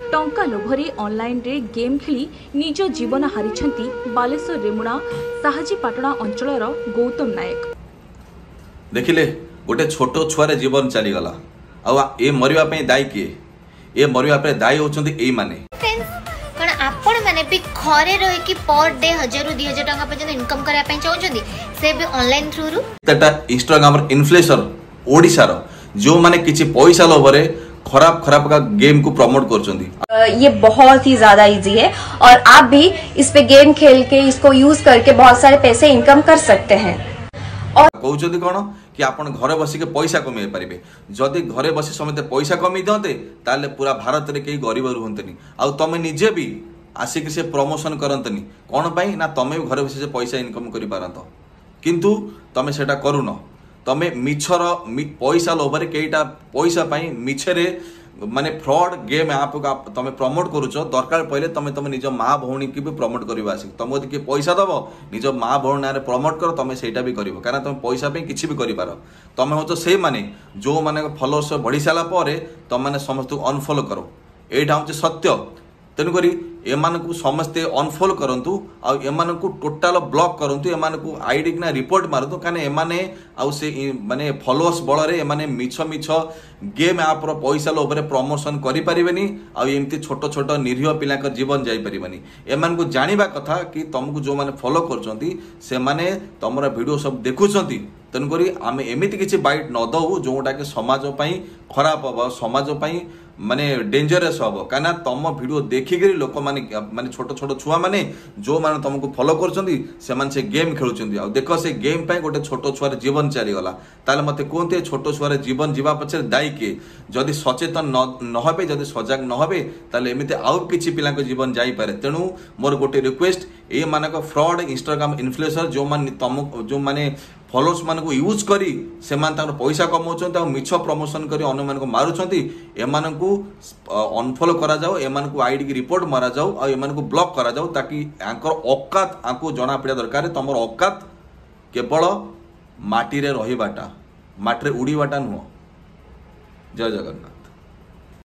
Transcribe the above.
टंका लोभरे ऑनलाइन रे गेम खेली निज जीवन हारिछंती बालेश्वर रेमुणा साहाजीपाटଣା अंचलर गौतम नायक। देखिले गोटे छोट छुआर जीवन चलीगला आ ए मरिया दायी किए ए मरिया दायी होचंती एई माने कण आपण माने भी घरे रह कि पर डे 1000 ରୁ 2000 टंका पर्यंत इनकम करिया पय चाहउछंती से भी ऑनलाइन थ्रू रु तटा इंस्टाग्राम इन्फ्लुएंसर ओडिसा रो जो माने किछि पैसा लोभरे खराब खराब का गेम को प्रमोट करचंदी। ये बहुत ही ज्यादा इजी है और आप भी इस पे गेम खेल के इसको यूज करके बहुत सारे पैसे इनकम कर सकते हैं। और कहउछंदी कोन कि आपण घरे बसी के पैसा कमे पारिबे जदि घरे बसी समेते पैसा कमी दते ताले पूरा भारत रे केही गरीब रुहंतनी आ तमे निजे भी आसिक से प्रमोशन करंतनी कोन पई ना तमे घरे बसी से पैसा इनकम करि पारंत किंतु तमे सेटा करूनो तमे मिछर पैसा लोभरे केईटा पैसा पाई मिछरे माने फ्रॉड गेम ऐप का तमे प्रमोट करूछ दरकार पहिले तमे तमे निज माँ भौणी की भी प्रमोट करबा आसी तमे यदि पैसा दबो निज माँ भौणी नारे प्रमोट कर तमे सेटा भी करिवो कारण तमे पैसा पे किछि भी करि पारो तमे हो तो से माने जो माने फॉलोअर्स बढ़ी साला पारे तमे माने समस्त अनफॉलो करो एटा होचे सत्य तेनु करी एमानकु समस्ते अनफॉलो करंतु आ एमानकु टोटल ब्लॉक करंतु एमानकु आईडी ना रिपोर्ट मारतु काने एमाने आ से माने फॉलोअर्स बळरे एमाने मिछ मिछ गेम ऐप रो पैसा लोभरे प्रमोशन करि परिबेनी आ एमती छोट छोट निरीह पिला का जीवन जाई परिबेनी एमानकु जानिबा कथा कि तुमको जो माने फॉलो करचंती से माने तमरा वीडियो सब देखुचंती तेनु करी आमे एमिति किछि बाइट न दउ जोटा के समाज पई खराब हो समाज पई माने डेंजरस हम कहीं तुम भिड देखिक लोक माने छोट छोट छुआ मैंने जो मैंने तुमको फॉलो कर गेम खेलुं देख से गेम पे गोटे छोट छुआर जीवन चलीगला ताले मते कहते छोट छुआर जीवन जीवा पछे दायी किए जदि सचेतन नहे जदि सजग नहे ताले एमती आउ किछि पिला जीवन जाईपे तेणु मोर गोटे रिक्वेस्ट ये मानक फ्रॉड इंस्टाग्राम इन्फ्लुएंसर जो माने तुम जो माने फॉलोअर्स मान को यूज करी से पैसा कमाउछंती आ मिछ प्रमोशन करी अन्य मान को मारुछंती एमान को अनफॉलो करा जाओ एमान को आईडी की रिपोर्ट मारा जाओ आ एमान को ब्लॉक करा जाओ ताकि आंकर औकात आंको जना पड़ा दरकार तमर औकात केवल माटी रे रहिबाटा माटी रे उड़ीबाटा नुह। जय जगन्नाथ।